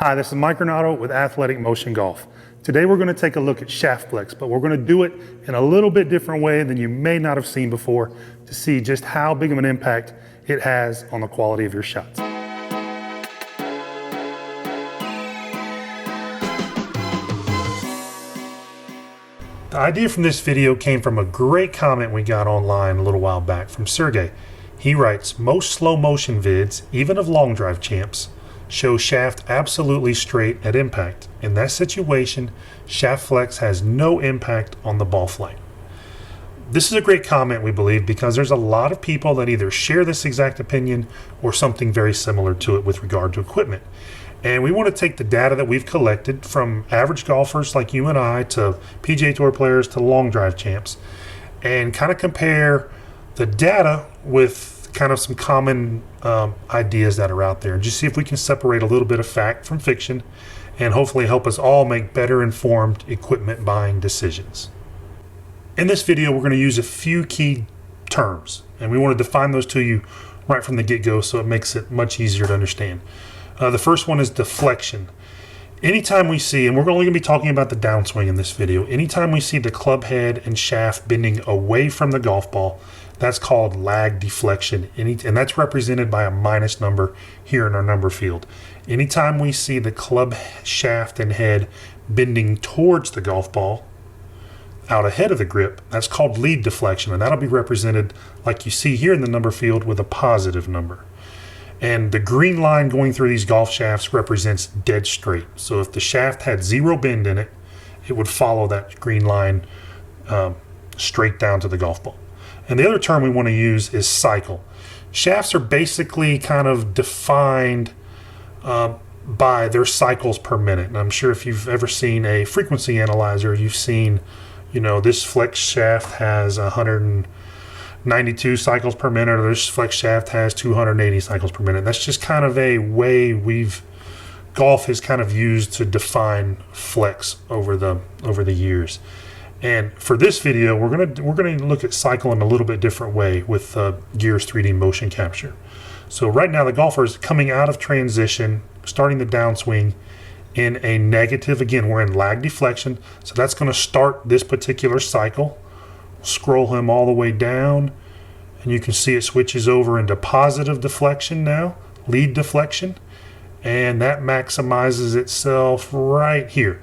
Hi, this is Mike Renato with Athletic Motion Golf. Today we're going to take a look at shaft flex, but we're going to do it in a little bit different way than you may not have seen before to see just how big of an impact it has on the quality of your shots. The idea from this video came from a great comment we got online a little while back from Sergey. He writes, most slow motion vids, even of long drive champs, show shaft absolutely straight at impact. In that situation, shaft flex has no impact on the ball flight. This is a great comment, we believe, because there's a lot of people that either share this exact opinion or something very similar to it with regard to equipment. And we want to take the data that we've collected from average golfers like you and I to PGA Tour players to long drive champs and kind of compare the data with kind of some common ideas that are out there and just see if we can separate a little bit of fact from fiction and hopefully help us all make better informed equipment buying decisions. In this video, we're going to use a few key terms, and we want to define those to you right from the get-go so it makes it much easier to understand. The first one is deflection. Anytime we see, and we're only going to be talking about the downswing in this video, anytime we see the club head and shaft bending away from the golf ball, that's called lag deflection, and that's represented by a minus number here in our number field. Anytime we see the club shaft and head bending towards the golf ball, out ahead of the grip, that's called lead deflection, and that'll be represented like you see here in the number field with a positive number. And the green line going through these golf shafts represents dead straight. So if the shaft had zero bend in it, it would follow that green line straight down to the golf ball. And the other term we want to use is cycle. Shafts are basically kind of defined by their cycles per minute. And I'm sure if you've ever seen a frequency analyzer, you've seen, this flex shaft has 192 cycles per minute, or this flex shaft has 280 cycles per minute. That's just kind of a way golf has kind of used to define flex over the years. And for this video, we're gonna look at cycle in a little bit different way with Gears 3D motion capture. So right now the golfer is coming out of transition, starting the downswing in a negative. Again, we're in lag deflection, so that's going to start this particular cycle. Scroll him all the way down, and you can see it switches over into positive deflection now, lead deflection, and that maximizes itself right here.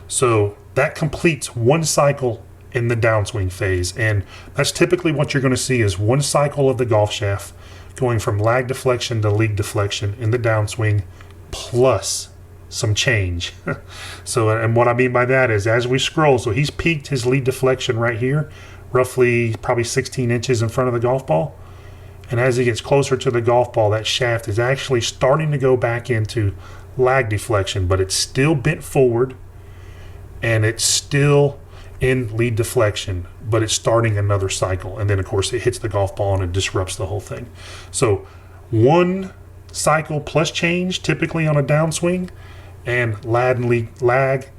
So that completes one cycle in the downswing phase, and that's typically what you're going to see is one cycle of the golf shaft going from lag deflection to lead deflection in the downswing plus some change. So, and what I mean by that is as we scroll, so he's peaked his lead deflection right here, roughly probably 16 inches in front of the golf ball. And as he gets closer to the golf ball, that shaft is actually starting to go back into lag deflection, but it's still bent forward and it's still in lead deflection, but it's starting another cycle. And then of course it hits the golf ball and it disrupts the whole thing. So one cycle plus change typically on a downswing, and lag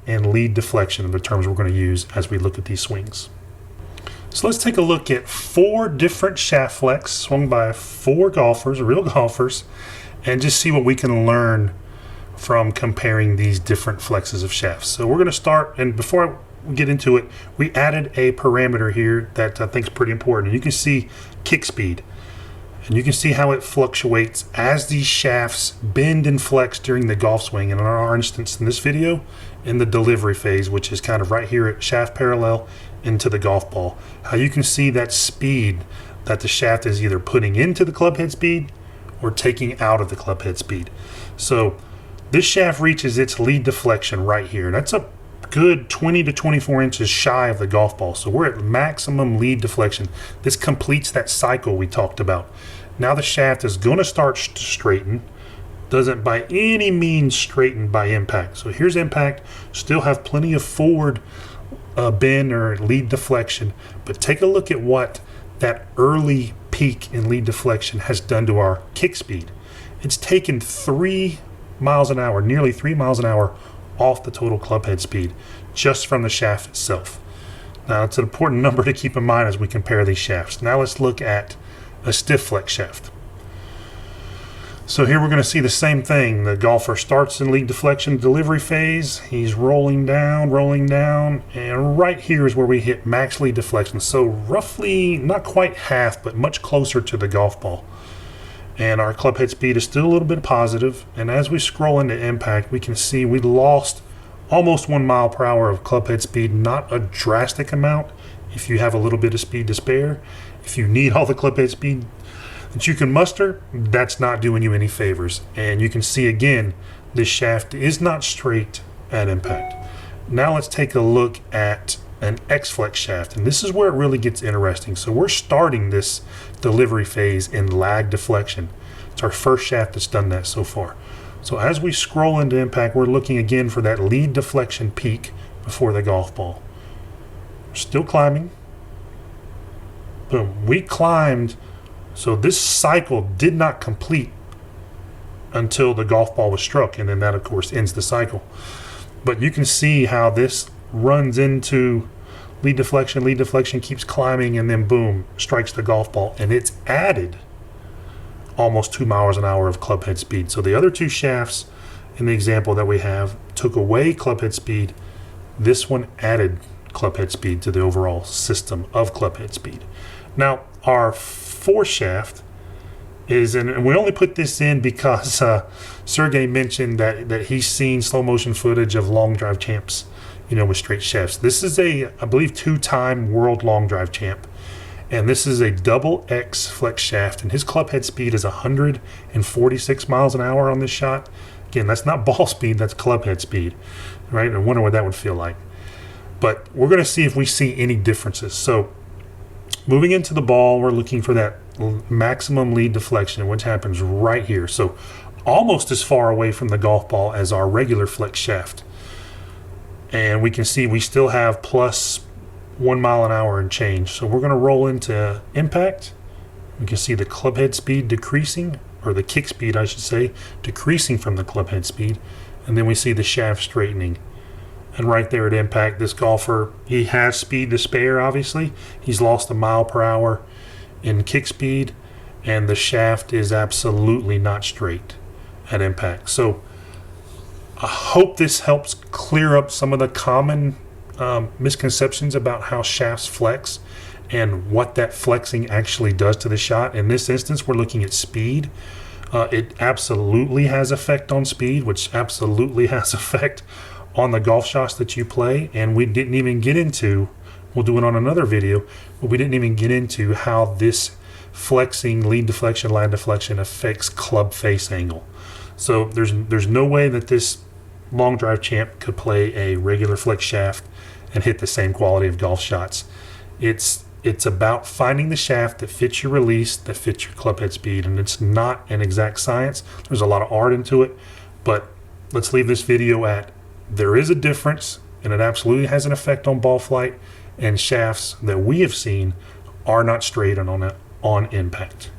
and lead deflection are the terms we're going to use as we look at these swings. So let's take a look at 4 different shaft flex swung by 4 golfers, real golfers, and just see what we can learn from comparing these different flexes of shafts. So we're going to start, and before we get into it, we added a parameter here that I think is pretty important. You can see kick speed, and you can see how it fluctuates as these shafts bend and flex during the golf swing. And in our instance in this video, in the delivery phase, which is kind of right here at shaft parallel into the golf ball, how you can see that speed that the shaft is either putting into the club head speed or taking out of the club head speed. So this shaft reaches its lead deflection right here. That's a good 20 to 24 inches shy of the golf ball. So we're at maximum lead deflection. This completes that cycle we talked about. Now the shaft is going to start to straighten. Doesn't by any means straighten by impact. So here's impact. Still have plenty of forward bend or lead deflection. But take a look at what that early peak in lead deflection has done to our kick speed. It's taken 3 miles an hour, nearly 3 miles an hour off the total club head speed just from the shaft itself. Now it's an important number to keep in mind as we compare these shafts. Now let's look at a stiff flex shaft. So here we're going to see the same thing. The golfer starts in lead deflection delivery phase. He's rolling down, and right here is where we hit max lead deflection. So roughly, not quite half, but much closer to the golf ball. And our club head speed is still a little bit positive. And as we scroll into impact, we can see we lost almost 1 mile per hour of club head speed. Not a drastic amount if you have a little bit of speed to spare. If you need all the club head speed that you can muster, that's not doing you any favors. And you can see again, this shaft is not straight at impact. Now let's take a look at an X-Flex shaft, and this is where it really gets interesting. So we're starting this delivery phase in lag deflection. It's our first shaft that's done that so far. So as we scroll into impact, we're looking again for that lead deflection peak before the golf ball. We're still climbing. Boom, we climbed. So this cycle did not complete until the golf ball was struck, and then that of course ends the cycle. But you can see how this runs into lead deflection keeps climbing, and then boom, strikes the golf ball, and it's added almost 2 miles an hour of club head speed. So the other two shafts in the example that we have took away club head speed. This one added club head speed to the overall system of club head speed. Now our fourth shaft is, and we only put this in because Sergey mentioned that he's seen slow motion footage of long drive champs, with straight shafts. This is I believe 2-time world long drive champ, and this is a double X flex shaft, and his club head speed is 146 miles an hour on this shot. Again, that's not ball speed, that's club head speed, right? I wonder what that would feel like. But we're going to see if we see any differences. So moving into the ball, we're looking for that maximum lead deflection, which happens right here. So almost as far away from the golf ball as our regular flex shaft. And we can see we still have plus 1 mile an hour and change. So we're going to roll into impact. We can see the club head speed decreasing, or the kick speed, I should say, decreasing from the club head speed. And then we see the shaft straightening. And right there at impact, this golfer, he has speed to spare, obviously. He's lost 1 mile per hour in kick speed, and the shaft is absolutely not straight at impact. So I hope this helps clear up some of the common misconceptions about how shafts flex and what that flexing actually does to the shot. In this instance, we're looking at speed. It absolutely has effect on speed, which absolutely has effect on the golf shots that you play. And we didn't even get into, we'll do it on another video, but we didn't even get into how this flexing, lead deflection, line deflection affects club face angle. So there's no way that this long drive champ could play a regular flex shaft and hit the same quality of golf shots. It's about finding the shaft that fits your release, that fits your club head speed, and it's not an exact science. There's a lot of art into it, but let's leave this video at there is a difference, and it absolutely has an effect on ball flight, and shafts that we have seen are not straight and on impact.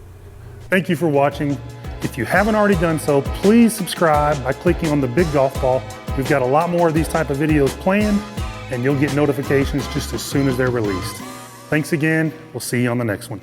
Thank you for watching. If you haven't already done so, please subscribe by clicking on the big golf ball. We've got a lot more of these type of videos planned, and you'll get notifications just as soon as they're released. Thanks again. We'll see you on the next one.